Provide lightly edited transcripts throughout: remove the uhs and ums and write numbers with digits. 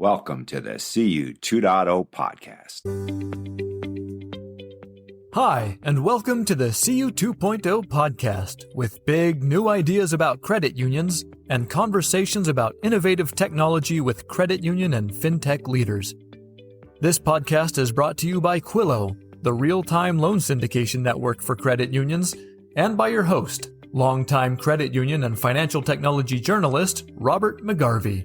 Welcome to the CU 2.0 podcast. Hi, and welcome to the CU 2.0 podcast with big new ideas about credit unions and conversations about innovative technology with credit union and fintech leaders. This podcast is brought to you by Quillo, the real-time loan syndication network for credit unions, and by your host, longtime credit union and financial technology journalist Robert McGarvey.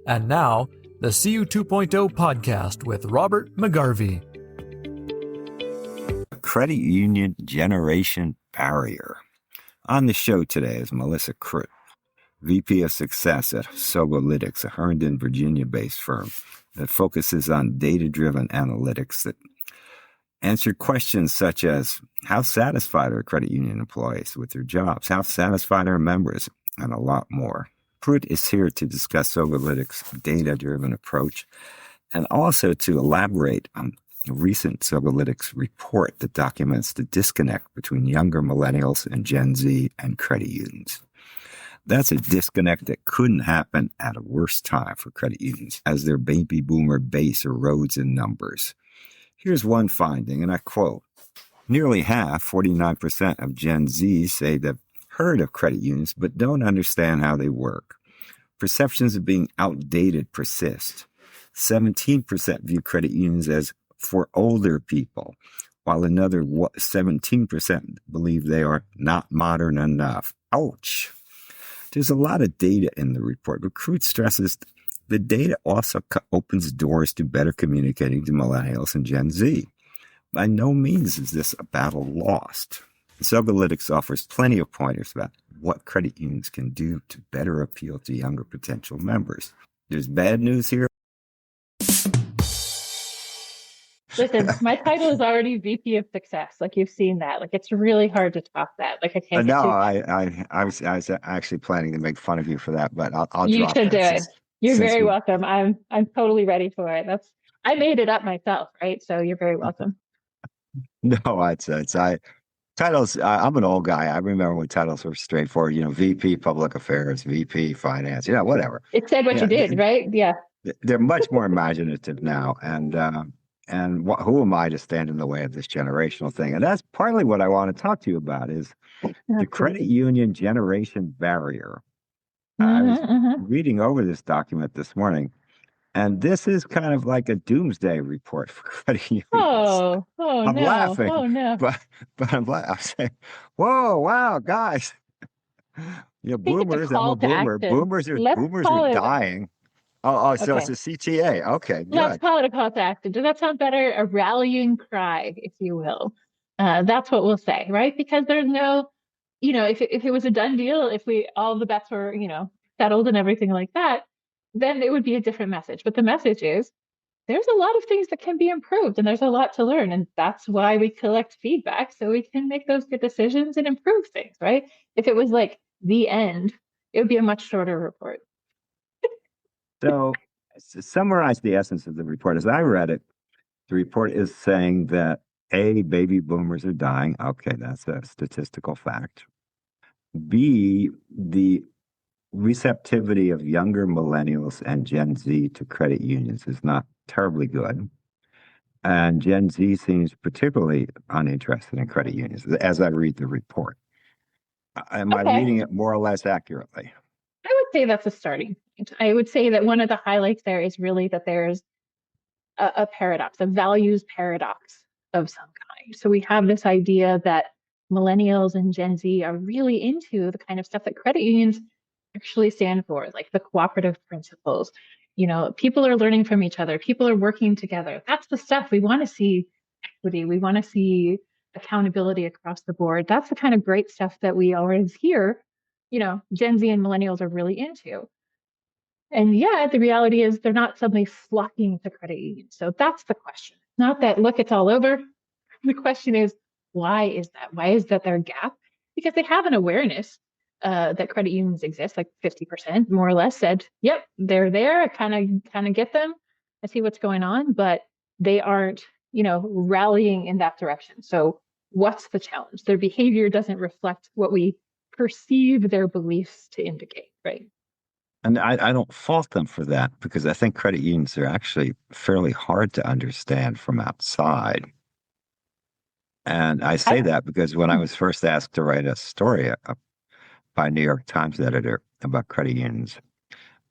And now, the CU 2.0 podcast with Robert McGarvey. Credit union generation barrier. On the show today is Melissa Krut, VP of Success at Sogolytics, a Herndon, Virginia-based firm that focuses on data-driven analytics that answer questions such as how satisfied are credit union employees with their jobs, how satisfied are members, and a lot more. Krut is here to discuss Sogolytics' data-driven approach and also to elaborate on a recent Sogolytics report that documents the disconnect between younger millennials and Gen Z and credit unions. That's a disconnect that couldn't happen at a worse time for credit unions as their baby boomer base erodes in numbers. Here's one finding, and I quote, nearly half, 49% of Gen Z say they've heard of credit unions but don't understand how they work. Perceptions of being outdated persist. 17% view credit unions as for older people, while another 17% believe they are not modern enough. Ouch. There's a lot of data in the report, but Krut stresses the data also opens doors to better communicating to millennials and Gen Z. By no means is this a battle lost. Sogolytics offers plenty of pointers about what credit unions can do to better appeal to younger potential members. There's bad news here. Listen, my title is already VP of Success. Like, you've seen that. Like, it's really hard to top that. Like, I can't. I was actually planning to make fun of you for that, but I'll You drop should do it. You're very welcome. welcome. I'm totally ready for it. I made it up myself, right? So you're very welcome. No, titles. I'm an old guy. I remember when titles were straightforward. VP Public Affairs, VP Finance. Whatever. It said what you did, right? Yeah. They're much more imaginative now, and who am I to stand in the way of this generational thing? And that's partly what I want to talk to you about is the credit union generation barrier. I was reading over this document this morning, and this is kind of like a doomsday report for credit unions. I'm laughing. Oh no! But I'm saying, whoa, wow, guys. Boomers. I'm a boomer. Boomers are dying. So it's a CTA. Okay, good. Let's call it a call to action. Does that sound better? A rallying cry, if you will. That's what we'll say, right? Because there's no, if it was a done deal, if all the bets were, settled and everything like that, then it would be a different message. But the message is there's a lot of things that can be improved and there's a lot to learn. And that's why we collect feedback so we can make those good decisions and improve things, right? If it was like the end, it would be a much shorter report. So, to summarize the essence of the report, as I read it, the report is saying that A, baby boomers are dying. Okay, that's a statistical fact. B, the receptivity of younger millennials and Gen Z to credit unions is not terribly good. And Gen Z seems particularly uninterested in credit unions, as I read the report. Am I reading it more or less accurately? I would say that's a starting point. I would say that one of the highlights there is really that there's a paradox, a values paradox of some kind. So we have this idea that millennials and Gen Z are really into the kind of stuff that credit unions actually stand for, like the cooperative principles. People are learning from each other. People are working together. That's the stuff we want to see. Equity. We want to see accountability across the board. That's the kind of great stuff that we always hear Gen Z and millennials are really into. And yet the reality is they're not suddenly flocking to credit unions. So that's the question. Not that, look, it's all over. The question is, why is that? Why is that their gap? Because they have an awareness that credit unions exist, like 50% more or less said, yep, they're there. I kind of get them. I see what's going on, but they aren't, rallying in that direction. So what's the challenge? Their behavior doesn't reflect what we perceive their beliefs to indicate, right? And I don't fault them for that because I think credit unions are actually fairly hard to understand from outside. And I I, say that because when I was first asked to write a story by a New York Times editor about credit unions,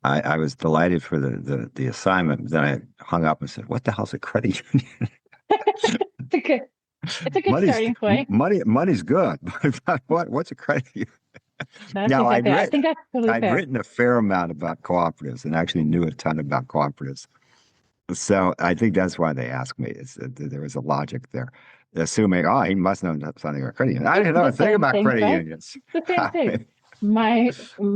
I was delighted for the assignment. Then I hung up and said, "What the hell's a credit union?" it's a good, it's a good Money's starting point. money's good, but what's a credit union? That's Now exactly. I think that's totally I'd fair. written a fair amount about cooperatives and actually knew a ton about cooperatives. So I think that's why they asked me. Is that there was a logic there, assuming, oh, he must know something about credit unions. I It's didn't know a the thing same about thing, credit right? unions. It's the same thing.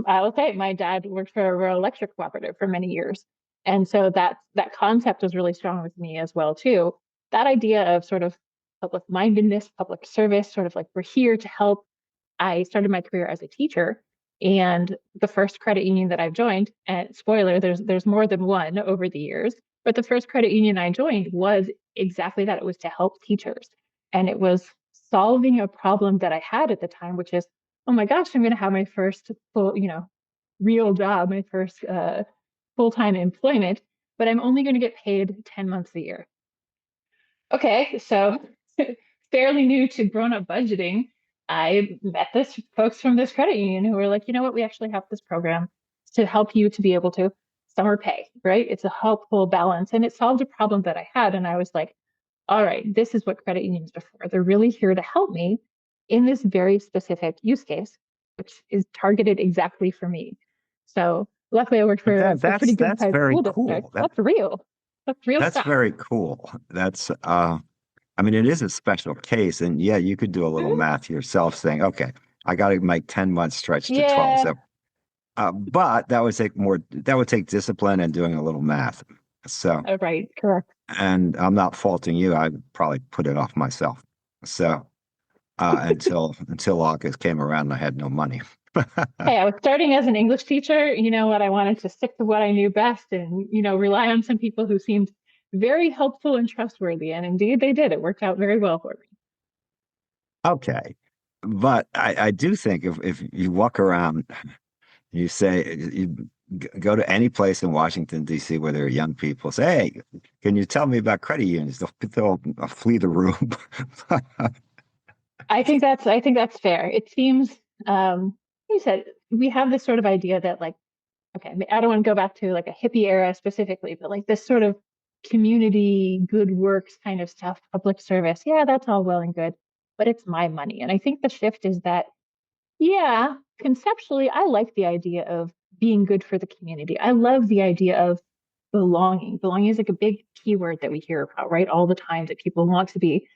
I will say my dad worked for a rural electric cooperative for many years. And so that concept was really strong with me as well, too. That idea of sort of public mindedness, public service, sort of like we're here to help. I started my career as a teacher, and the first credit union that I've joined, and spoiler, there's more than one over the years, but the first credit union I joined was exactly that. It was to help teachers, and it was solving a problem that I had at the time, which is, oh my gosh, I'm going to have my first full, real job, my first full-time employment, but I'm only going to get paid 10 months a year. Okay, so fairly new to grown-up budgeting. I met this folks from this credit union who were like, you know what, we actually have this program to help you to be able to summer pay, right? It's a helpful balance. And it solved a problem that I had. And I was like, all right, this is what credit unions are for. They're really here to help me in this very specific use case, which is targeted exactly for me. So luckily I worked But for a pretty good that's sized very school district. cool. That's real. That's real That's stuff. very cool. That's I mean, it is a special case, and yeah, you could do a little Mhm. math yourself, saying, okay, I got to make 10 months stretch to 12. Yeah. So, but that would take discipline and doing a little math. So, Oh, right. Correct. and I'm not faulting you. I would probably put it off myself. So, until August came around and I had no money. Hey, I was starting as an English teacher. You know what? I wanted to stick to what I knew best and, rely on some people who seemed very helpful and trustworthy. And indeed, they did. It worked out very well for me. Okay. But I do think if you walk around, you say you go to any place in Washington, D.C. where there are young people, say, hey, can you tell me about credit unions? They'll flee the room. I think that's fair. It seems, you said we have this sort of idea that like, okay, I don't want to go back to like a hippie era specifically, but like this sort of community good works kind of stuff, public service. Yeah, that's all well and good, but it's my money. And I think the shift is that, yeah, conceptually, I like the idea of being good for the community. I love the idea of belonging. Belonging is like a big keyword that we hear about, right? All the time that people want to be,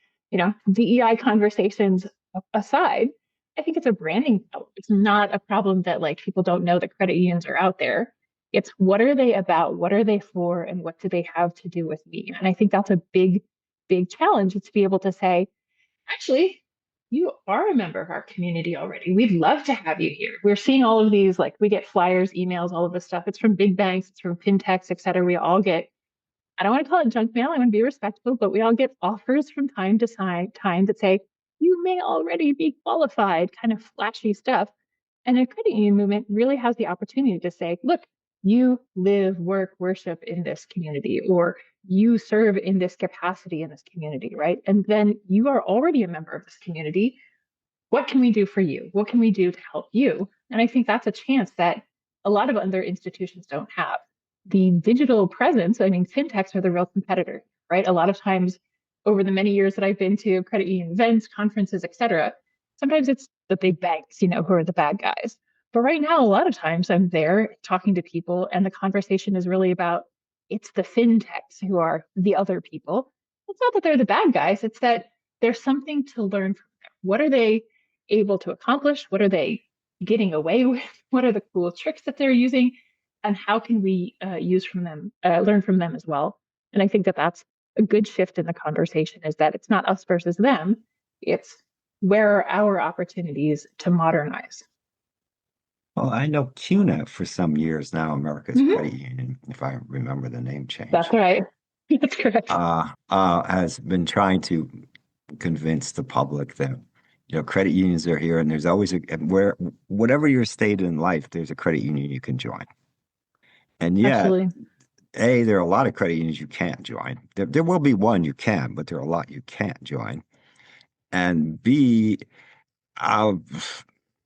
DEI conversations aside. I think it's a branding problem. It's not a problem that like people don't know that credit unions are out there. It's what are they about? What are they for? And what do they have to do with me? And I think that's a big, big challenge is to be able to say, actually, you are a member of our community already. We'd love to have you here. We're seeing all of these, like we get flyers, emails, all of this stuff. It's from big banks, it's from fintechs, et cetera. We all get, I don't want to call it junk mail. I want to be respectful, but we all get offers from time to time that say, you may already be qualified, kind of flashy stuff. And a credit union movement really has the opportunity to say, look, you live, work, worship in this community, or you serve in this capacity in this community, right? And then you are already a member of this community. What can we do for you? What can we do to help you? And I think that's a chance that a lot of other institutions don't have. The digital presence, I mean, fintechs are the real competitor, right? A lot of times over the many years that I've been to credit union events, conferences, et cetera, sometimes it's the big banks, who are the bad guys. But right now, a lot of times I'm there talking to people, and the conversation is really about it's the fintechs who are the other people. It's not that they're the bad guys, it's that there's something to learn from them. What are they able to accomplish? What are they getting away with? What are the cool tricks that they're using? And how can we learn from them as well? And I think that that's a good shift in the conversation is that it's not us versus them. It's where are our opportunities to modernize? Well, I know CUNA for some years now, America's Mm-hmm. Credit Union, if I remember the name That's change, right. That's correct. has been trying to convince the public that credit unions are here, and there's always whatever your state in life, there's a credit union you can join. And yet, Absolutely. A, there are a lot of credit unions you can't join. There will be one you can, but there are a lot you can't join. And B, uh,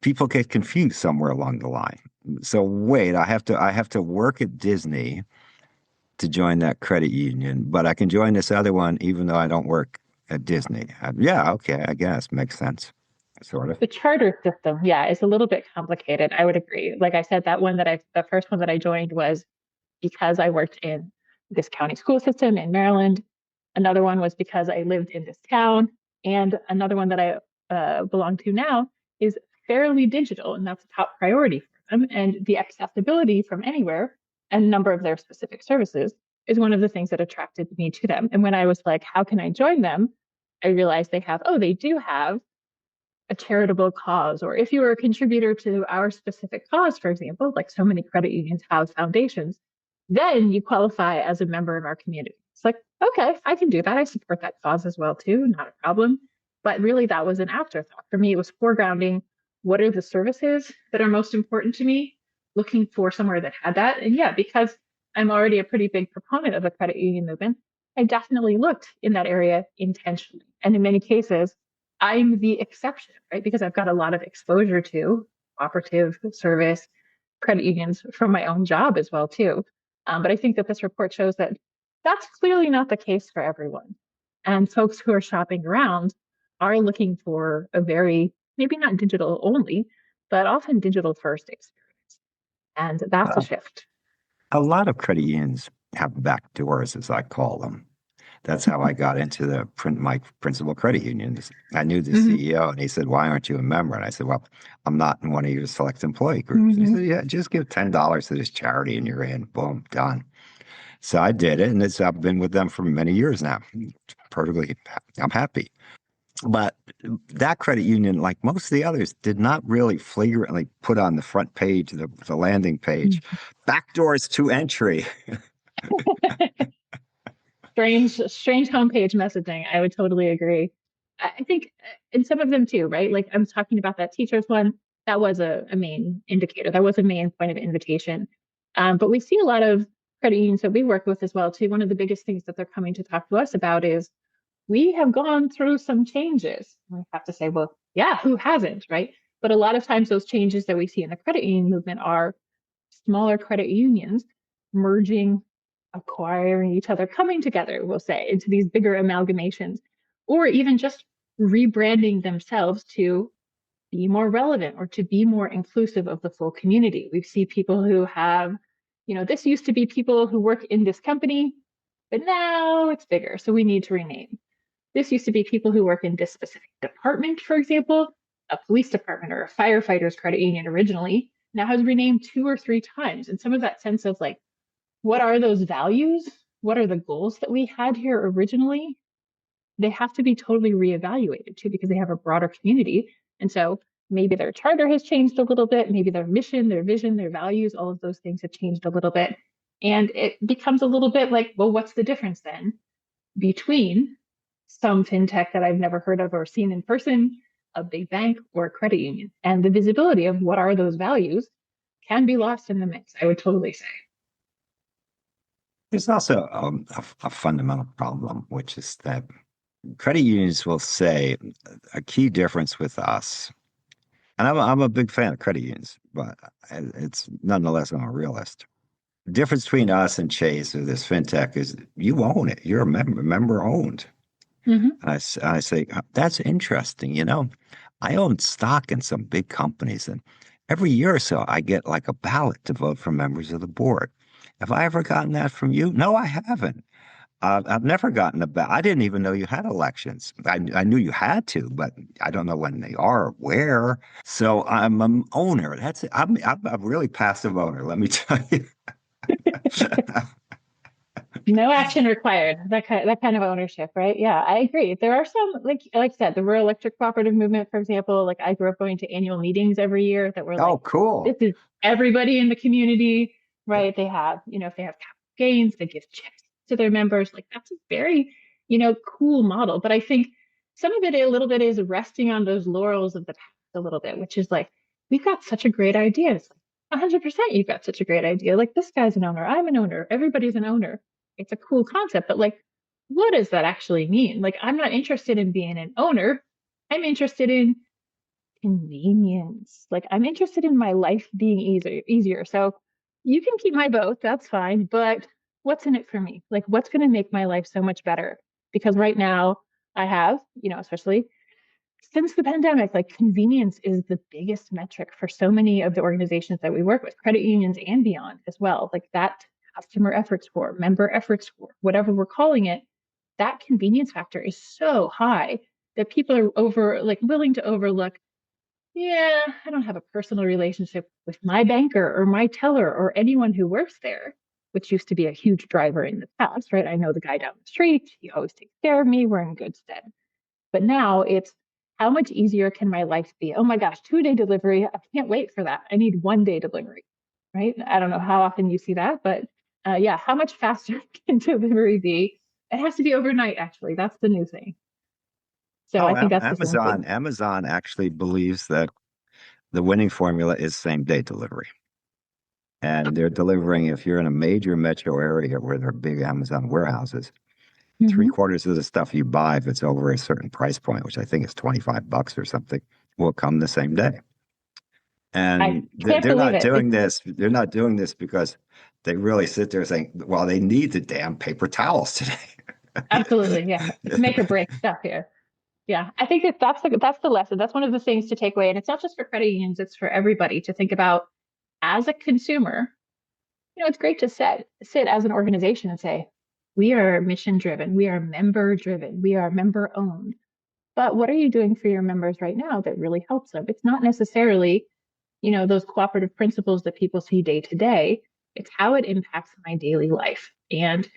people get confused somewhere along the line. So wait, I have to work at Disney to join that credit union, but I can join this other one even though I don't work at Disney. Yeah, okay, I guess makes sense, sort of. The charter system, yeah, is a little bit complicated. I would agree. Like I said, the first one that I joined was because I worked in this county school system in Maryland. Another one was because I lived in this town. And another one that I belong to now is fairly digital, and that's a top priority for them. And the accessibility from anywhere and number of their specific services is one of the things that attracted me to them. And when I was like, how can I join them? I realized they do have a charitable cause, or if you were a contributor to our specific cause, for example, like so many credit unions have foundations, then you qualify as a member of our community. It's like, okay, I can do that. I support that cause as well, too. Not a problem. But really, that was an afterthought. For me, it was foregrounding what are the services that are most important to me, looking for somewhere that had that. And yeah, because I'm already a pretty big proponent of the credit union movement, I definitely looked in that area intentionally. And in many cases, I'm the exception, right? Because I've got a lot of exposure to cooperative service credit unions from my own job as well, too. But I think that this report shows that that's clearly not the case for everyone. And folks who are shopping around are looking for a very, maybe not digital only, but often digital first experience. And that's a Well, shift. a lot of credit unions have back doors, as I call them. That's how I got into my principal credit unions. I knew the Mm-hmm. CEO, and he said, "Why aren't you a member?" And I said, "Well, I'm not in one of your select employee groups." And he Mm-hmm. said, "Yeah, just give $10 to this charity, and you're in. Boom, done." So I did it, and I've been with them for many years now. Perfectly, I'm happy. But that credit union, like most of the others, did not really flagrantly put on the front page, the landing page, backdoors to entry. Strange homepage messaging. I would totally agree. I think in some of them too, right? Like I'm talking about that teachers one, that was a main indicator. That was a main point of invitation. But we see a lot of credit unions that we work with as well too. One of the biggest things that they're coming to talk to us about is we have gone through some changes. We have to say, well, yeah, who hasn't, right? But a lot of times those changes that we see in the credit union movement are smaller credit unions merging, acquiring each other, coming together, we'll say, into these bigger amalgamations, or even just rebranding themselves to be more relevant or to be more inclusive of the full community. We see people who have, this used to be people who work in this company, but now it's bigger. So we need to rename. This used to be people who work in this specific department, for example, a police department or a firefighters credit union originally now has renamed 2 or 3 times. And some of that sense of like, what are those values? What are the goals that we had here originally? They have to be totally reevaluated too, because they have a broader community. And so maybe their charter has changed a little bit. Maybe their mission, their vision, their values, all of those things have changed a little bit. And it becomes a little bit like, well, what's the difference then between some fintech that I've never heard of or seen in person, a big bank, or a credit union? And the visibility of what are those values can be lost in the mix, I would totally say. There's also a fundamental problem, which is that credit unions will say a key difference with us, and I'm a big fan of credit unions, but it's nonetheless, I'm a realist. The difference between us and Chase or this fintech is you own it. You're a member owned. Mm-hmm. And I say, that's interesting. I own stock in some big companies, and every year or so, I get like a ballot to vote for members of the board. Have I ever gotten that from you? No, I haven't. I've never gotten a ballot. I didn't even know you had elections. I knew you had to, but I don't know when they are or where. So I'm an owner. That's it. I'm a really passive owner, let me tell you. No action required. That kind of ownership, right? Yeah, I agree. There are some, like I said, the rural electric cooperative movement, for example. Like I grew up going to annual meetings every year that were like, Oh, cool. this is everybody in the community, right? They have, if they have capital gains, they give checks to their members. Like that's a very, cool model. But I think some of it, a little bit, is resting on those laurels of the past a little bit, which is like, we've got such a great idea. It's like, 100% you've got such a great idea. Like this guy's an owner, I'm an owner, everybody's an owner. It's a cool concept, but like, what does that actually mean? Like, I'm not interested in being an owner. I'm interested in convenience. Like, I'm interested in my life being easier. So you can keep my boat, that's fine, but what's in it for me? Like, what's going to make my life so much better? Because right now I have, especially since the pandemic, like convenience is the biggest metric for so many of the organizations that we work with, credit unions and beyond as well. Like that customer effort score, member effort score, whatever we're calling it, that convenience factor is so high that people are willing to overlook. Yeah, I don't have a personal relationship with my banker or my teller or anyone who works there, which used to be a huge driver in the past, right? I know the guy down the street. He always takes care of me. We're in good stead. But now it's how much easier can my life be? Oh my gosh, 2-day delivery. I can't wait for that. I need 1-day delivery, right? I don't know how often you see that, but yeah, how much faster can delivery be? It has to be overnight, actually. That's the new thing. So Oh, I think that's the same Amazon. thing. Amazon actually believes that the winning formula is same day delivery. And they're delivering, if you're in a major metro area where there are big Amazon warehouses, three Mm-hmm. quarters of the stuff you buy, if it's over a certain price point, which I think is $25 or something, will come the same day. I And can't they're believe not it. doing this. They're not doing this because they really sit there saying, well, they need the damn paper towels today. Absolutely, yeah. It's make or break stuff here. Yeah, I think that's the lesson. That's one of the things to take away, and it's not just for credit unions; it's for everybody to think about as a consumer. It's great to sit as an organization and say, we are mission driven, we are member driven, we are member owned. But what are you doing for your members right now that really helps them? It's not necessarily, those cooperative principles that people see day to day. It's how it impacts my daily life. And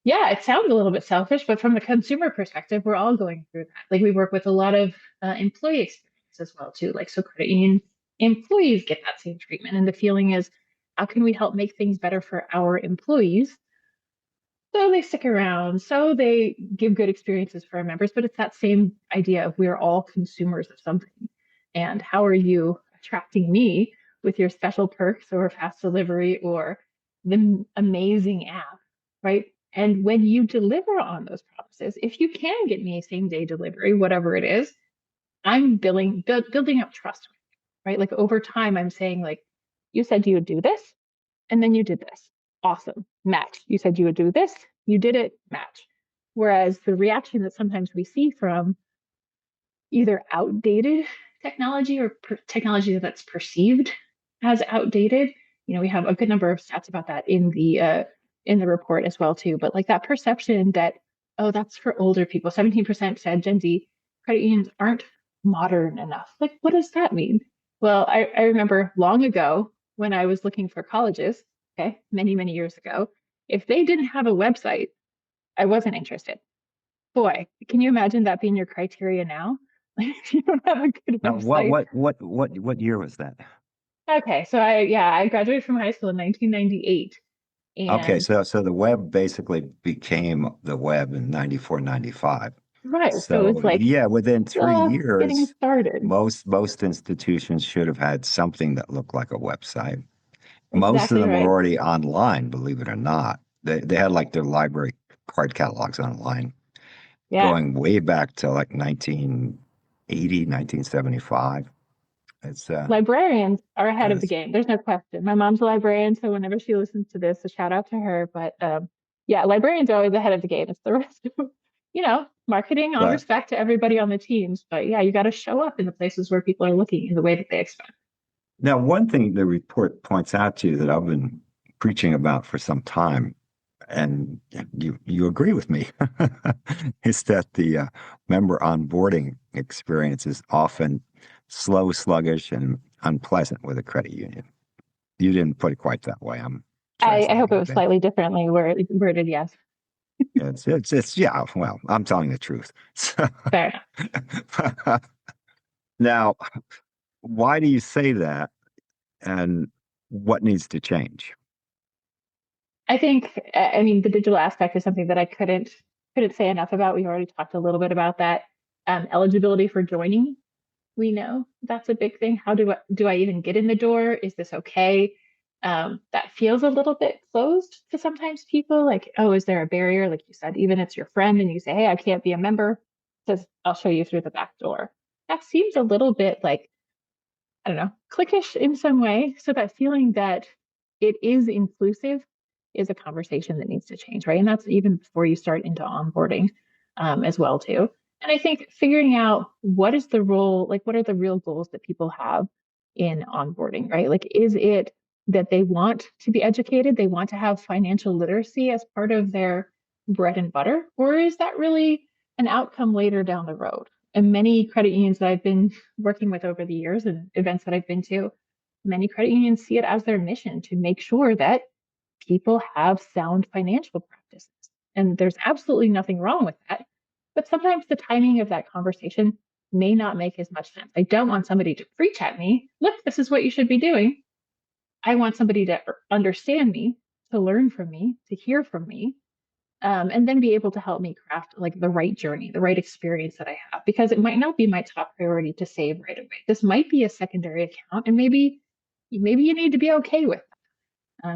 yeah, it sounds a little bit selfish, but from the consumer perspective, we're all going through that. Like we work with a lot of employee experience as well too. Like so, credit union employees get that same treatment, and the feeling is, how can we help make things better for our employees so they stick around, so they give good experiences for our members? But it's that same idea of we're all consumers of something, and how are you attracting me with your special perks or fast delivery or the amazing app, right? And when you deliver on those promises, if you can get me a same day delivery, whatever it is, I'm building up trust, right? Like over time, I'm saying like, you said you would do this, and then you did this. Awesome, match. You said you would do this, you did it, match. Whereas the reaction that sometimes we see from either outdated technology or technology that's perceived as outdated. We have a good number of stats about that in the report as well too. But like that perception that, oh, that's for older people. 17% said Gen Z credit unions aren't modern enough. Like, what does that mean? Well, I remember long ago when I was looking for colleges, okay, many, many years ago, if they didn't have a website, I wasn't interested. Boy, can you imagine that being your criteria now? Like if you don't have a good Now, website. what year was that? Okay, so I graduated from high school in 1998. Okay, And so the web basically became the web in 94, 95. right, so it So was like yeah, within three just getting years, started. most institutions should have had something that looked like a website. Most of Exactly them were right. already online, believe it or not. They had like their library card catalogs online, Yeah. going way back to like 1980, 1975. It's Librarians are ahead of the it's game. There's no question. My mom's a librarian, so whenever she listens to this, a shout out to her. But yeah, librarians are always ahead of the game. It's the rest of, marketing on but respect to everybody on the teams. But yeah, you got to show up in the places where people are looking in the way that they expect. now one thing the report points out to you that I've been preaching about for some time, and you agree with me, is that the member onboarding experience is often slow, sluggish, and unpleasant with a credit union. You didn't put it quite that way. I'm I translating hope it it a was bit. slightly differently worded. Yes, It's yeah. Well, I'm telling the truth. fair enough. Now, why do you say that, and what needs to change? I think, I mean, the digital aspect is something that I couldn't say enough about. We already talked a little bit about that. Eligibility for joining We know that's a big thing. How do I even get in the door? Is this okay? That feels a little bit closed to sometimes people. Like, oh, is there a barrier? Like you said, even it's your friend and you say, hey, I can't be a member. Says, I'll show you through the back door. That seems a little bit like, I don't know, cliquish in some way. So that feeling that it is inclusive is a conversation that needs to change, right? And that's even before you start into onboarding as well too. And I think figuring out what is the role, like what are the real goals that people have in onboarding, right? Like, is it that they want to be educated, they want to have financial literacy as part of their bread and butter, or is that really an outcome later down the road? And many credit unions that I've been working with over the years and events that I've been to, many credit unions see it as their mission to make sure that people have sound financial practices. And there's absolutely nothing wrong with that. But sometimes the timing of that conversation may not make as much sense. I don't want somebody to preach at me, look, this is what you should be doing. I want somebody to understand me, to learn from me, to hear from me, and then be able to help me craft like the right journey, the right experience that I have, because it might not be my top priority to save right away. This might be a secondary account, and maybe you need to be okay with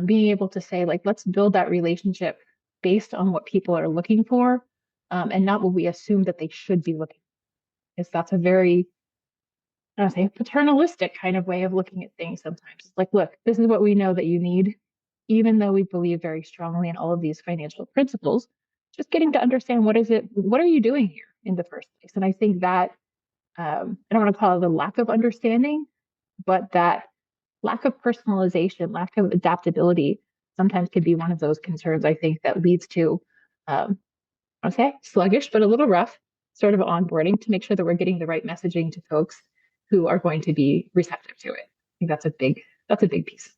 being able to say like, let's build that relationship based on what people are looking for, and not what we assume that they should be looking for. Because that's a very, I don't say, paternalistic kind of way of looking at things sometimes. It's like, look, this is what we know that you need, even though we believe very strongly in all of these financial principles, just getting to understand what are you doing here in the first place? And I think that, I don't want to call it the lack of understanding, but that lack of personalization, lack of adaptability sometimes could be one of those concerns, I think, that leads to, okay, sluggish, but a little rough sort of onboarding to make sure that we're getting the right messaging to folks who are going to be receptive to it. I think that's a big piece.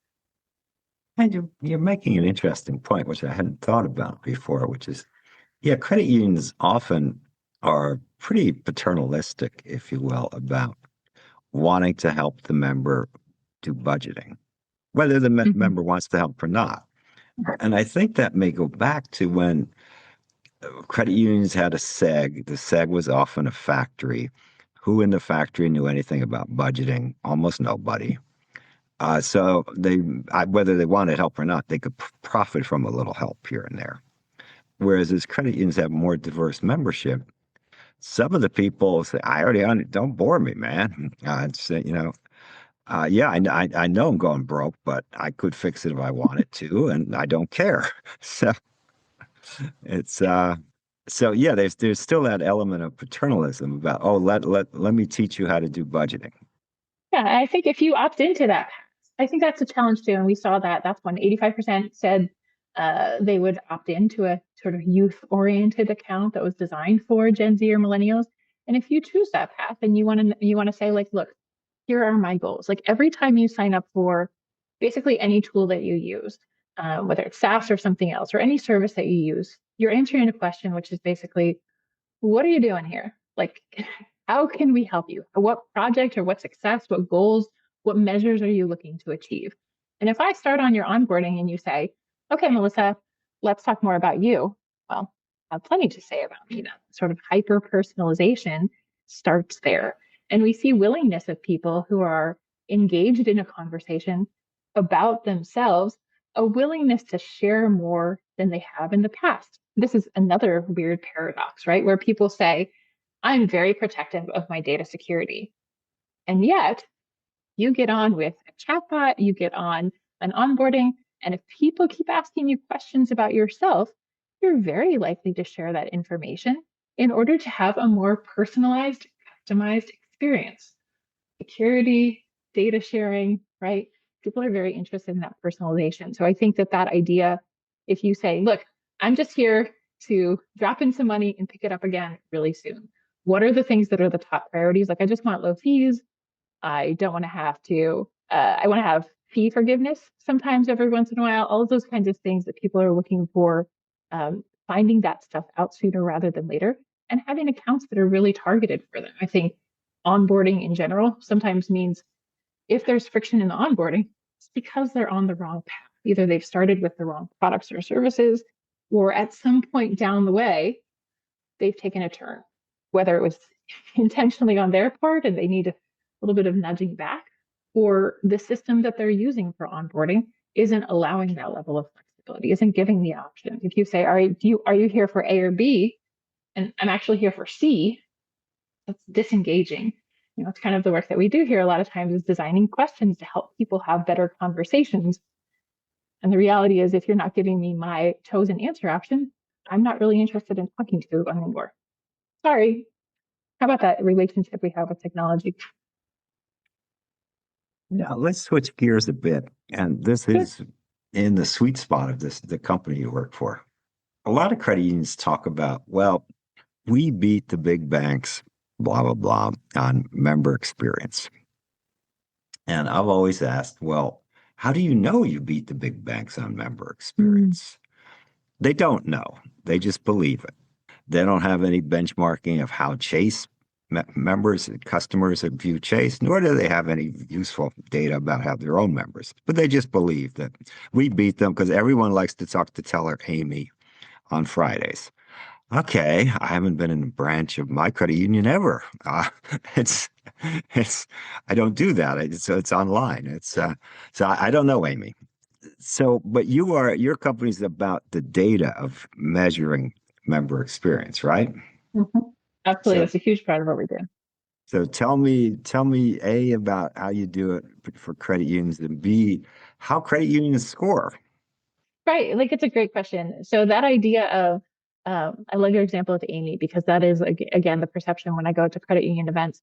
And you're making an interesting point, which I hadn't thought about before, which is, yeah, credit unions often are pretty paternalistic, if you will, about wanting to help the member do budgeting, whether the Mm-hmm. member wants to help or not. And I think that may go back to when credit unions had a SEG. The SEG was often a factory. Who in the factory knew anything about budgeting? Almost nobody. So whether they wanted help or not, they could profit from a little help here and there. Whereas as credit unions have more diverse membership, some of the people say, "I already don't bore me, man." Yeah, I know I'm going broke, but I could fix it if I wanted to, and I don't care. So it's so yeah, there's still that element of paternalism about, oh, let me teach you how to do budgeting. Yeah, I think if you opt into that, I think that's a challenge too. And we saw that that's when 85% said they would opt into a sort of youth-oriented account that was designed for Gen Z or millennials. And if you choose that path and you want to say like, look, here are my goals. Like every time you sign up for basically any tool that you use, whether it's SaaS or something else, or any service that you use, you're answering a question, which is basically, what are you doing here? Like, how can we help you? What project or what success, what goals, what measures are you looking to achieve? And if I start on your onboarding and you say, okay, Melissa, let's talk more about you. Well, I have plenty to say about me. That sort of hyper personalization starts there. And we see willingness of people who are engaged in a conversation about themselves, a willingness to share more than they have in the past. This is another weird paradox, right? Where people say, I'm very protective of my data security. And yet you get on with a chatbot, you get on an onboarding, and if people keep asking you questions about yourself, you're very likely to share that information in order to have a more personalized, customized experience. Security, data sharing, right? People are very interested in that personalization. So I think that idea, if you say, look, I'm just here to drop in some money and pick it up again really soon. What are the things that are the top priorities? Like, I just want low fees. I don't want to have to, I want to have fee forgiveness sometimes every once in a while, all of those kinds of things that people are looking for, finding that stuff out sooner rather than later, and having accounts that are really targeted for them. I think onboarding in general sometimes means if there's friction in the onboarding, it's because they're on the wrong path. Either they've started with the wrong products or services, or at some point down the way, they've taken a turn, whether it was intentionally on their part and they need little bit of nudging back, or the system that they're using for onboarding isn't allowing that level of flexibility, isn't giving the option. If you say, all right, are you here for A or B? And I'm actually here for C, that's disengaging. It's kind of the work that we do here a lot of times is designing questions to help people have better conversations. And the reality is, if you're not giving me my chosen answer option, I'm not really interested in talking to you anymore. Sorry. How about that relationship we have with technology? Now, let's switch gears a bit. And this Sure. is in the sweet spot of the company you work for. A lot of credit unions talk about, well, we beat the big banks, blah, blah, blah, on member experience. And I've always asked, well, how do you know you beat the big banks on member experience? They don't know. They just believe it. They don't have any benchmarking of how Chase members and customers view Chase, nor do they have any useful data about how their own members. But they just believe that we beat them because everyone likes to talk to teller Amy on Fridays. Okay, I haven't been in a branch of my credit union ever. It's, it's, I don't do that. It's online. So I don't know, Amy. So, but your company's about the data of measuring member experience, right? Mm-hmm. Absolutely. So, That's a huge part of what we do. so tell me A, about how you do it for credit unions, and B, how credit unions score. Right. Like it's a great question. So that idea of, I love your example of Amy because that is, again, the perception when I go to credit union events.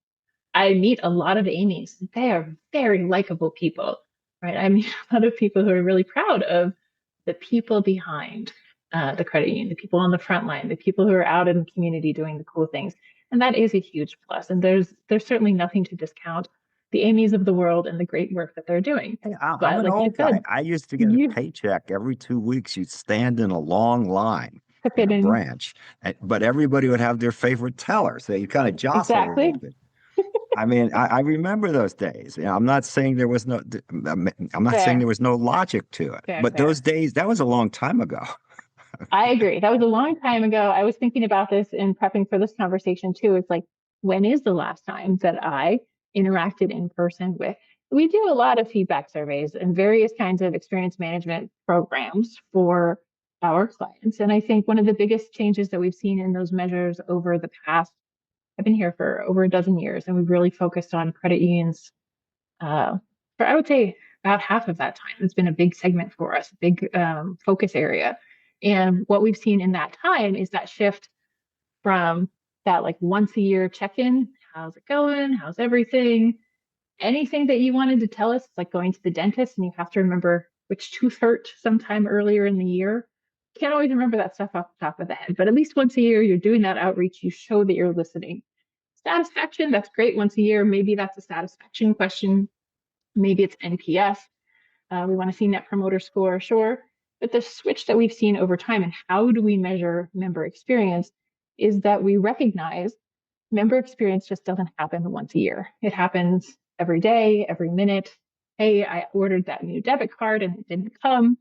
I meet a lot of Amy's. They are very likable people, right? I meet a lot of people who are really proud of the people behind the credit union, the people on the front line, the people who are out in the community doing the cool things. And that is a huge plus. And there's certainly nothing to discount the Amy's of the world and the great work that they're doing. Hey, I'm But an like you old guy. said, I used to get a you paycheck every 2 weeks. You'd stand in a long line took in it a in branch, but everybody would have their favorite teller. So you kind of jostle a little exactly. bit. I mean, I remember those days. I'm not saying there was no, I'm not saying there Fair, was no logic to it, fair, but those fair. days, that was a long time ago. I agree. That was a long time ago. I was thinking about this in prepping for this conversation too. It's like, when is the last time that I interacted in person with? We do a lot of feedback surveys and various kinds of experience management programs for our clients. And I think one of the biggest changes that we've seen in those measures over the past, I've been here for over a dozen years, and we've really focused on credit unions for, I would say, about half of that time. It's been a big segment for us, a big focus area. And what we've seen in that time is that shift from that like once a year check-in, how's it going? How's everything? Anything that you wanted to tell us, it's like going to the dentist and you have to remember which tooth hurt sometime earlier in the year. Can't always remember that stuff off the top of the head, but at least once a year, you're doing that outreach. You show that you're listening. Satisfaction, that's great once a year. Maybe that's a satisfaction question. Maybe it's NPS. We want to see net promoter score, sure. But the switch that we've seen over time and how do we measure member experience is that we recognize member experience just doesn't happen once a year. It happens every day, every minute. Hey, I ordered that new debit card and it didn't come.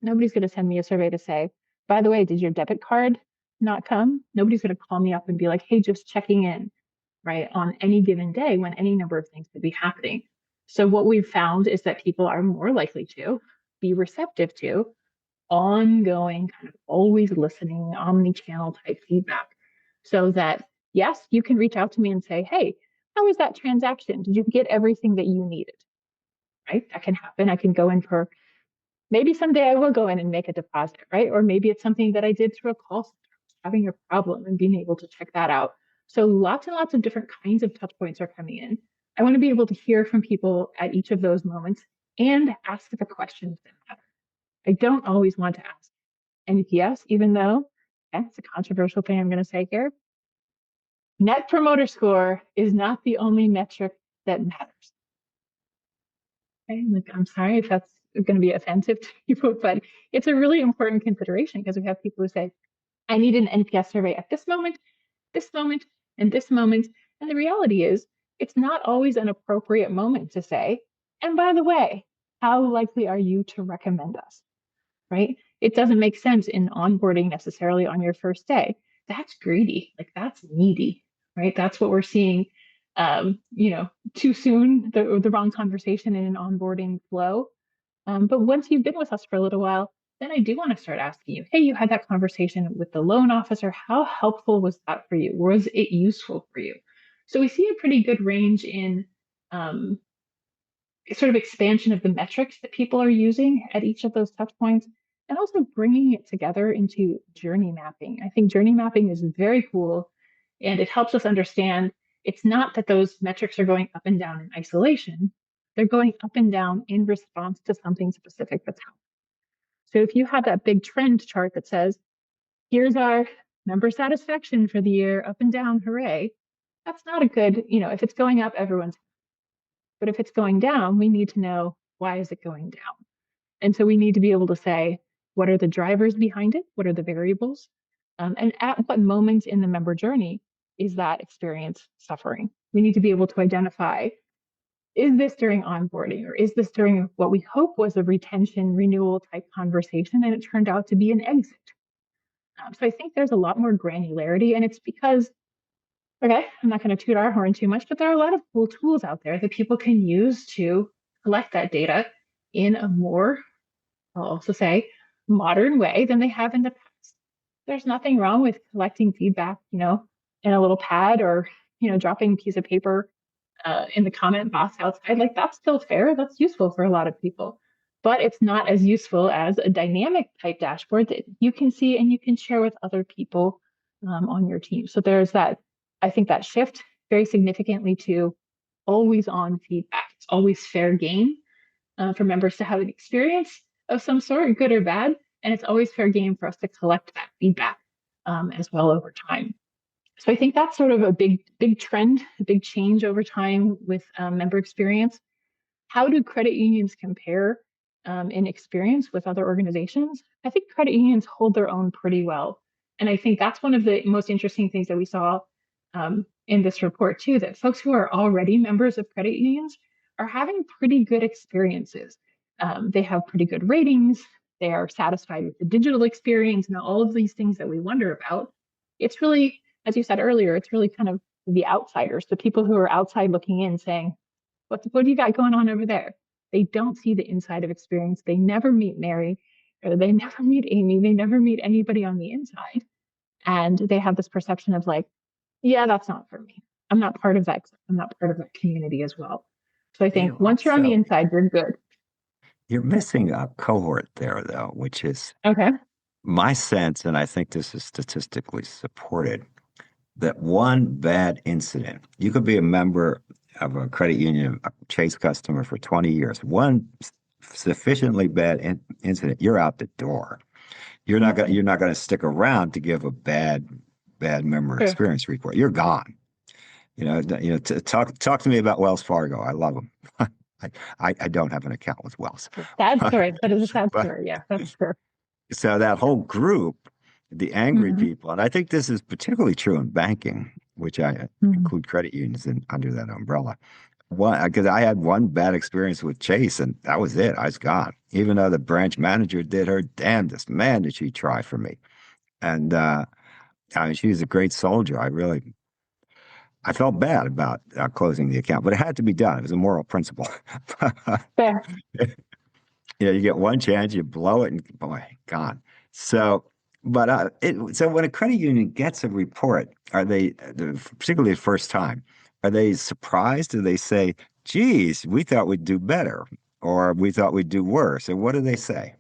Nobody's going to send me a survey to say, by the way, did your debit card not come? Nobody's going to call me up and be like, hey, just checking in, right? On any given day when any number of things could be happening. So what we've found is that people are more likely to be receptive to ongoing, kind of always listening, omni-channel type feedback. So that, yes, you can reach out to me and say, hey, how was that transaction? Did you get everything that you needed? Right? That can happen. I can go in for, maybe someday I will go in and make a deposit, right? Or maybe it's something that I did through a call center, having a problem and being able to check that out. So lots and lots of different kinds of touch points are coming in. I want to be able to hear from people at each of those moments and ask the questions that matter. I don't always want to ask NPS, even though that's a controversial thing I'm going to say here. Net promoter score is not the only metric that matters. Okay? Like, I'm sorry if that's going to be offensive to people, but it's a really important consideration because we have people who say, I need an NPS survey at this moment, and this moment. And the reality is, it's not always an appropriate moment to say, and by the way, how likely are you to recommend us? Right? It doesn't make sense in onboarding necessarily on your first day. That's greedy. Like that's needy, right? That's what we're seeing too soon, the wrong conversation in an onboarding flow. But once you've been with us for a little while, then I do want to start asking you, hey, you had that conversation with the loan officer. How helpful was that for you? Was it useful for you? So we see a pretty good range in um, sort of expansion of the metrics that people are using at each of those touch points, and also bringing it together into journey mapping. I think journey mapping is very cool, and it helps us understand it's not that those metrics are going up and down in isolation. They're going up and down in response to something specific that's happening. So if you have that big trend chart that says, here's our member satisfaction for the year, up and down, hooray, that's not a good, if it's going up, everyone's, but if it's going down, we need to know, why is it going down? And so we need to be able to say, what are the drivers behind it? What are the variables? And at what moment in the member journey is that experience suffering? We need to be able to identify, is this during onboarding, or is this during what we hope was a retention renewal type conversation and it turned out to be an exit? So I think there's a lot more granularity, and it's because, okay, I'm not going to toot our horn too much, but there are a lot of cool tools out there that people can use to collect that data in a more, I'll also say, modern way than they have in the past. There's nothing wrong with collecting feedback, in a little pad, or, dropping a piece of paper in the comment box outside. Like, that's still fair. That's useful for a lot of people. But it's not as useful as a dynamic type dashboard that you can see and you can share with other people on your team. So there's that, I think that shift very significantly to always on feedback. It's always fair game for members to have an experience of some sort, good or bad. And it's always fair game for us to collect that feedback as well over time. So I think that's sort of a big trend, a big change over time with member experience. How do credit unions compare in experience with other organizations? I think credit unions hold their own pretty well. And I think that's one of the most interesting things that we saw in this report too, that folks who are already members of credit unions are having pretty good experiences. They have pretty good ratings. They are satisfied with the digital experience and all of these things that we wonder about. It's really, as you said earlier, it's really kind of the outsiders, the people who are outside looking in saying, what do you got going on over there? They don't see the inside of experience. They never meet Mary, or they never meet Amy. They never meet anybody on the inside. And they have this perception of like, yeah, that's not for me. I'm not part of that. I'm not part of that community as well. So I think once you're on the inside, you're good. You're missing a cohort there, though, which is Okay. my sense, and I think this is statistically supported, that one bad incident, you could be a member of a credit union, a Chase customer for 20 years. One sufficiently bad incident, you're out the door. You're not going to stick around to give a bad member Sure. experience report. You're gone. Talk to me about Wells Fargo. I love them. I don't have an account with Wells. Sad story. That is a sad But story. Yeah, that's true. so that whole group, the angry Mm-hmm. people, and I think this is particularly true in banking, which I include credit unions under that umbrella. Because I had one bad experience with Chase, and that was it. I was gone. Even though the branch manager did her damnedest, man, did she try for me. And I mean, she was a great soldier. I felt bad about closing the account, but it had to be done. It was a moral principle. Fair. You get one chance, you blow it, and boy, gone. So, so when a credit union gets a report, are they, particularly the first time, are they surprised? Do they say, geez, we thought we'd do better, or we thought we'd do worse? And what do they say?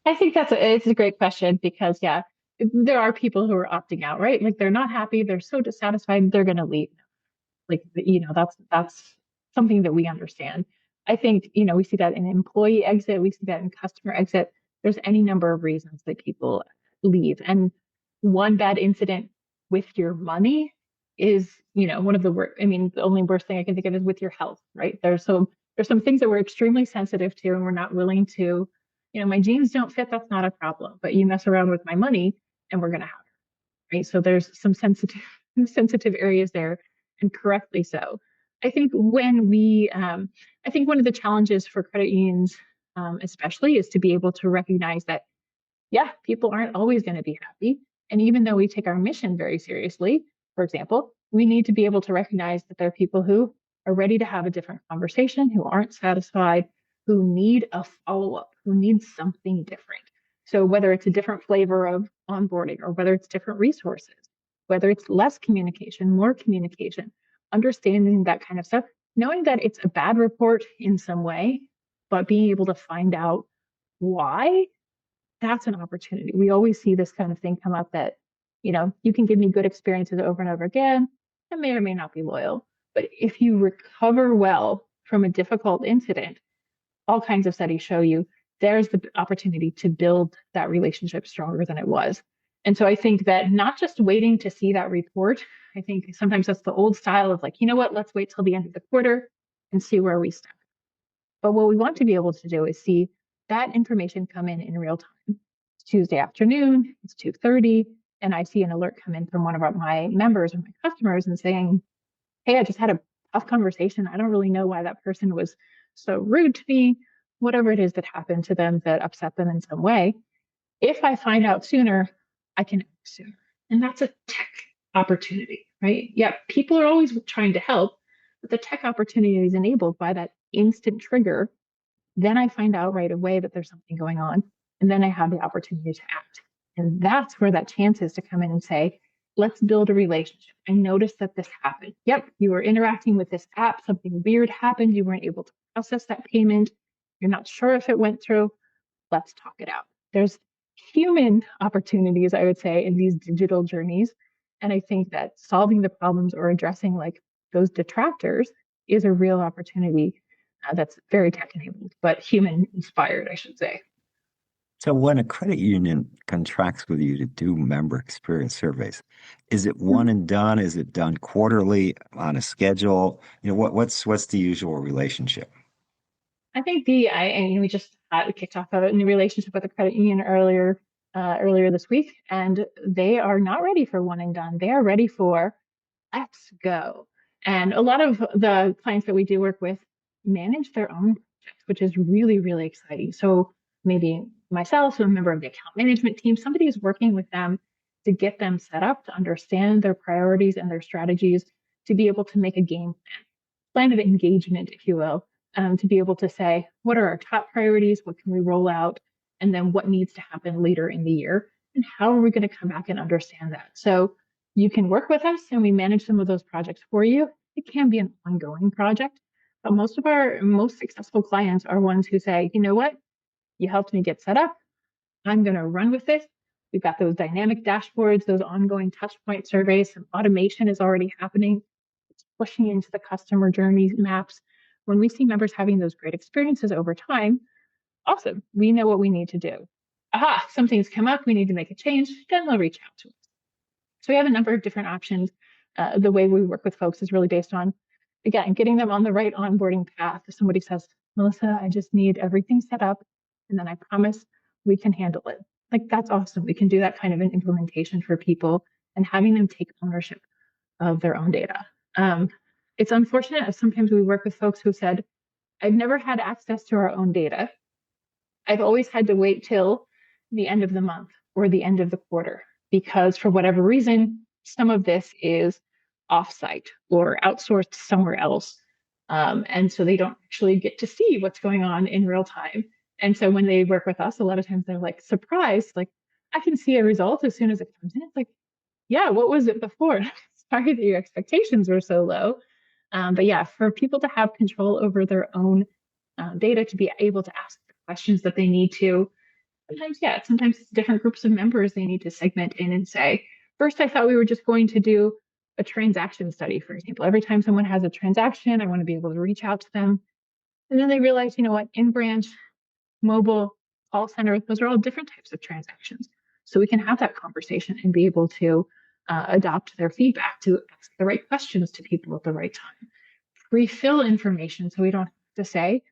I think it's a great question because, yeah, there are people who are opting out, right? Like, they're not happy. They're so dissatisfied. They're going to leave. Like, that's something that we understand. I think, we see that in employee exit. We see that in customer exit. There's any number of reasons that people leave. And one bad incident with your money is, one of the worst. I mean, the only worst thing I can think of is with your health, right? There's some things that we're extremely sensitive to and we're not willing to, my jeans don't fit, that's not a problem. But you mess around with my money and we're gonna have it, right? So there's some sensitive areas there, and correctly so. I think I think one of the challenges for credit unions, especially, is to be able to recognize that, yeah, people aren't always going to be happy. And even though we take our mission very seriously, for example, we need to be able to recognize that there are people who are ready to have a different conversation, who aren't satisfied, who need a follow-up, who need something different. So whether it's a different flavor of onboarding or whether it's different resources, whether it's less communication, more communication, understanding that kind of stuff, knowing that it's a bad report in some way, but being able to find out why, that's an opportunity. We always see this kind of thing come up that, you can give me good experiences over and over again. I may or may not be loyal. But if you recover well from a difficult incident, all kinds of studies show you there's the opportunity to build that relationship stronger than it was. And so I think that not just waiting to see that report, I think sometimes that's the old style of like, you know what, let's wait till the end of the quarter and see where we stand. But what we want to be able to do is see that information come in real time. It's Tuesday afternoon, it's 2:30, and I see an alert come in from one of my members or my customers and saying, hey, I just had a tough conversation. I don't really know why that person was so rude to me, whatever it is that happened to them that upset them in some way. If I find out sooner, I can act sooner. And that's a tech opportunity, right? Yeah, people are always trying to help, but the tech opportunity is enabled by that instant trigger. Then I find out right away that there's something going on. And then I have the opportunity to act. And that's where that chance is to come in and say, let's build a relationship. I noticed that this happened. Yep, you were interacting with this app. Something weird happened. You weren't able to process that payment. You're not sure if it went through. Let's talk it out. There's human opportunities, I would say, in these digital journeys. And I think that solving the problems or addressing like those detractors is a real opportunity that's very tech enabled, but human inspired, I should say. So when a credit union contracts with you to do member experience surveys, is it one Mhm. and done? Is it done quarterly on a schedule? What's the usual relationship? I think we just kicked off a new relationship with a credit union earlier this week, and they are not ready for one and done. They are ready for let's go. And a lot of the clients that we do work with manage their own projects, which is really, really exciting. So maybe myself, so a member of the account management team, somebody is working with them to get them set up to understand their priorities and their strategies to be able to make a game plan of engagement, if you will, to be able to say, what are our top priorities? What can we roll out? And then what needs to happen later in the year? And how are we going to come back and understand that? So you can work with us and we manage some of those projects for you. It can be an ongoing project, but most of our most successful clients are ones who say, you know what? You helped me get set up. I'm going to run with this. We've got those dynamic dashboards, those ongoing touch point surveys. Some automation is already happening. It's pushing into the customer journey maps. When we see members having those great experiences over time, awesome. We know what we need to do. Aha, something's come up. We need to make a change. Then they'll reach out to us. So we have a number of different options. The way we work with folks is really based on, again, getting them on the right onboarding path. If somebody says, Melissa, I just need everything set up, and then I promise we can handle it. Like, that's awesome. We can do that kind of an implementation for people and having them take ownership of their own data. It's unfortunate. Sometimes we work with folks who said, I've never had access to our own data. I've always had to wait till the end of the month or the end of the quarter because for whatever reason, some of this is offsite or outsourced somewhere else. And so they don't actually get to see what's going on in real time. And so when they work with us, a lot of times they're like surprised, like, I can see a result as soon as it comes in. It's like, yeah, what was it before? Sorry that your expectations were so low. But yeah, for people to have control over their own data, to be able to ask the questions that they need to, sometimes it's different groups of members they need to segment in and say, first, I thought we were just going to do a transaction study, for example. Every time someone has a transaction, I want to be able to reach out to them. And then they realize, you know what, in branch, mobile, call center, those are all different types of transactions. So we can have that conversation and be able to adopt their feedback to ask the right questions to people at the right time. Refill information so we don't have to say,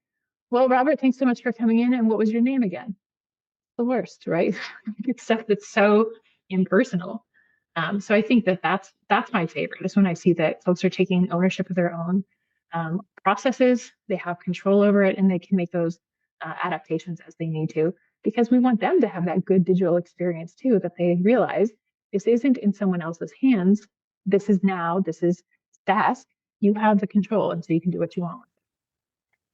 well, Robert, thanks so much for coming in. And what was your name again? The worst, right? It's stuff that's so impersonal. So I think that's my favorite. Is when I see that folks are taking ownership of their own processes, they have control over it, and they can make those adaptations as they need to. Because we want them to have that good digital experience too, that they realize this isn't in someone else's hands. this is task, you have the control, and so you can do what you want.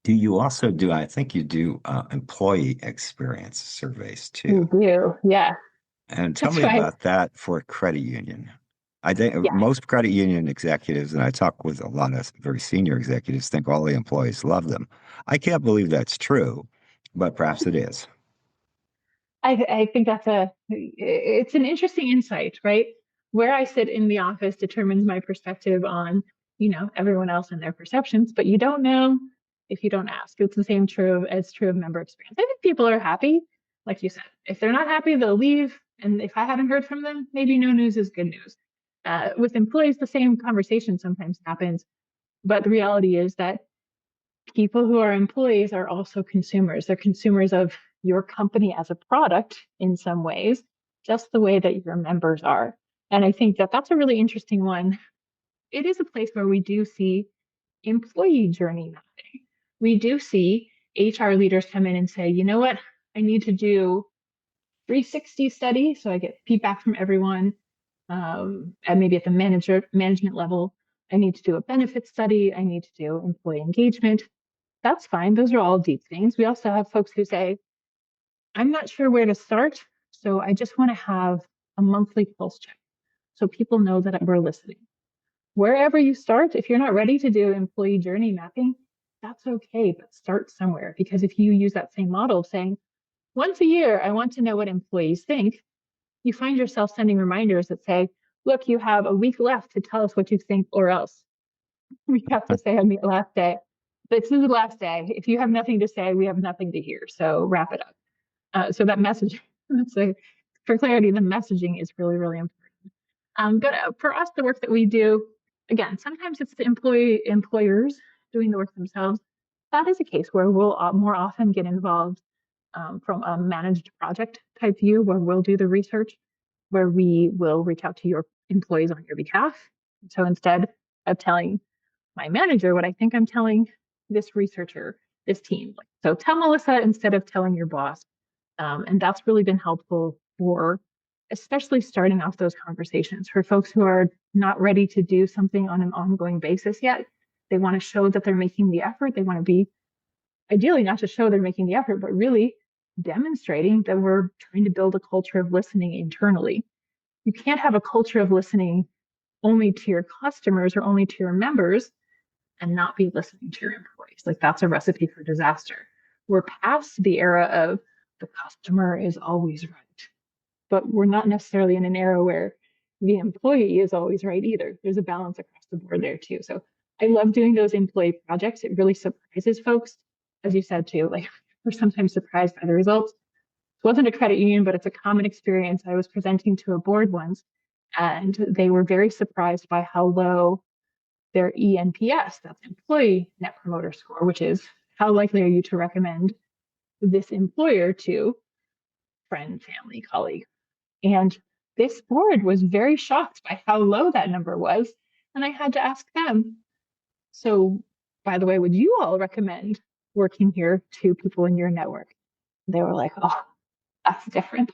Do you also do, I think you do employee experience surveys We too. do, yeah. And tell That's me right. about that for a credit union. I think Yeah, most credit union executives, and I talk with a lot of very senior executives, think all the employees love them. I can't believe that's true, but perhaps it is. I think it's an interesting insight, right? Where I sit in the office determines my perspective on, everyone else and their perceptions, but you don't know if you don't ask. It's the same true of member experience. I think people are happy, like you said. If they're not happy, they'll leave. And if I haven't heard from them, maybe no news is good news. With employees, the same conversation sometimes happens, but the reality is that people who are employees are also consumers. They're consumers of your company as a product in some ways, just the way that your members are. And I think that that's a really interesting one. It is a place where we do see employee journey mapping. We do see HR leaders come in and say, you know what, I need to do 360 study. So I get feedback from everyone, and maybe at the management level. I need to do a benefit study. I need to do employee engagement. That's fine. Those are all deep things. We also have folks who say, I'm not sure where to start. So I just want to have a monthly pulse check so people know that we're listening. Wherever you start, if you're not ready to do employee journey mapping, that's okay, but start somewhere. Because if you use that same model of saying, once a year, I want to know what employees think, you find yourself sending reminders that say, look, you have a week left to tell us what you think, or else we have to say on the last day, this is the last day. If you have nothing to say, we have nothing to hear. So wrap it up. So that message, so for clarity, the messaging is really, really important. But for us, the work that we do, again, sometimes it's the employers doing the work themselves. That is a case where we'll more often get involved from a managed project type view, where we'll do the research, where we will reach out to your employees on your behalf. So instead of telling my manager what I think I'm telling this researcher, this team, so tell Melissa instead of telling your boss. And that's really been helpful for especially starting off those conversations for folks who are not ready to do something on an ongoing basis yet. They want to show that they're making the effort. They want to be ideally not just show they're making the effort, but really demonstrating that we're trying to build a culture of listening internally. You can't have a culture of listening only to your customers or only to your members and not be listening to your employees. Like that's a recipe for disaster. We're past the era of the customer is always right, but we're not necessarily in an era where the employee is always right either. There's a balance across the board there too. So I love doing those employee projects. It really surprises folks, as you said too. Like we're sometimes surprised by the results. It wasn't a credit union, but it's a common experience. I was presenting to a board once, and they were very surprised by how low their ENPS, that's Employee Net Promoter Score, which is how likely are you to recommend this employer to friend, family, colleague. And this board was very shocked by how low that number was. And I had to ask them, so by the way, would you all recommend working here to people in your network? They were like, oh, that's different.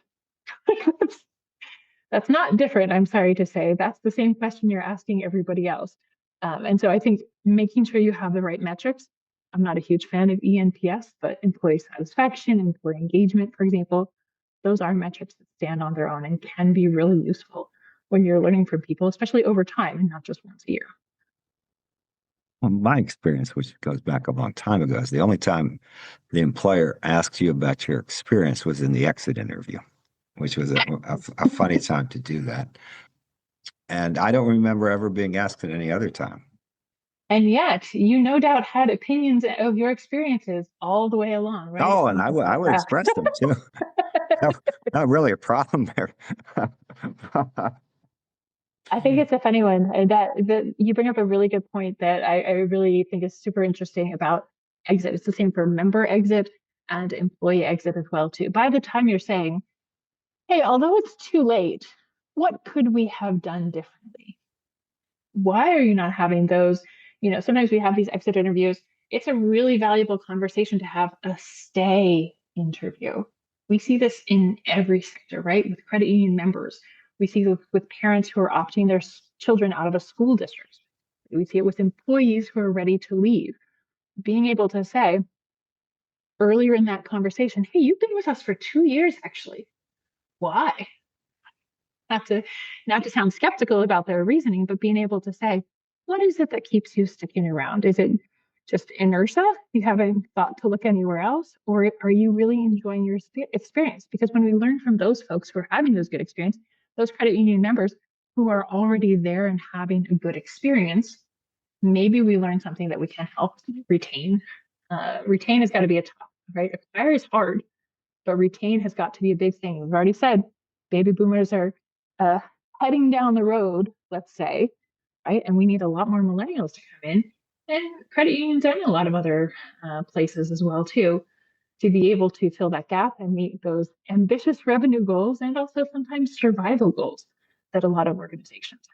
That's not different, I'm sorry to say. That's the same question you're asking everybody else. And so I think making sure you have the right metrics. I'm not a huge fan of ENPS, but employee satisfaction, employee engagement, for example, those are metrics that stand on their own and can be really useful when you're learning from people, especially over time and not just once a year. Well, my experience, which goes back a long time ago, is the only time the employer asks you about your experience was in the exit interview, which was a funny time to do that. And I don't remember ever being asked at any other time. And yet, you no doubt had opinions of your experiences all the way along, right? Oh, and I would express them too. Not really a problem there. I think it's a funny one. And that you bring up a really good point that I really think is super interesting about exit. It's the same for member exit and employee exit as well, too. By the time you're saying, hey, although it's too late, what could we have done differently? Why are you not having those? Sometimes we have these exit interviews. It's a really valuable conversation to have a stay interview. We see this in every sector, right? With credit union members. We see with parents who are opting their children out of a school district. We see it with employees who are ready to leave. Being able to say earlier in that conversation, hey, you've been with us for 2 years, actually. Why? Not to sound skeptical about their reasoning, but being able to say, what is it that keeps you sticking around? Is it just inertia? You haven't thought to look anywhere else? Or are you really enjoying your experience? Because when we learn from those folks who are having those good experience, those credit union members who are already there and having a good experience, maybe we learn something that we can help retain. Retain has got to be a tough, right? Acquire is hard, but retain has got to be a big thing. We've already said baby boomers are heading down the road, let's say, right? And we need a lot more millennials to come in, and credit unions and a lot of other places as well too, to be able to fill that gap and meet those ambitious revenue goals and also sometimes survival goals that a lot of organizations have.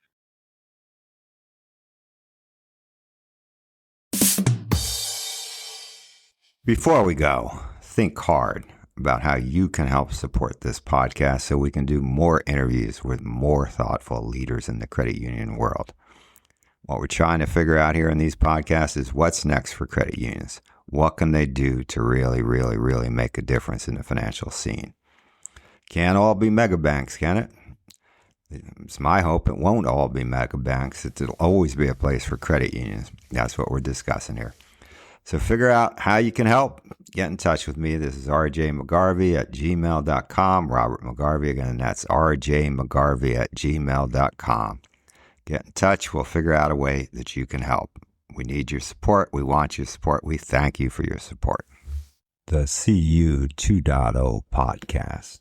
Before we go, think hard about how you can help support this podcast so we can do more interviews with more thoughtful leaders in the credit union world. What we're trying to figure out here in these podcasts is what's next for credit unions. What can they do to really, really, really make a difference in the financial scene? Can't all be mega banks, can it? It's my hope it won't all be mega banks. It'll always be a place for credit unions. That's what we're discussing here. So figure out how you can help. Get in touch with me. This is rjmcgarvey@gmail.com. Robert McGarvey, again, that's rjmcgarvey@gmail.com. Get in touch. We'll figure out a way that you can help. We need your support. We want your support. We thank you for your support. The CU 2.0 podcast.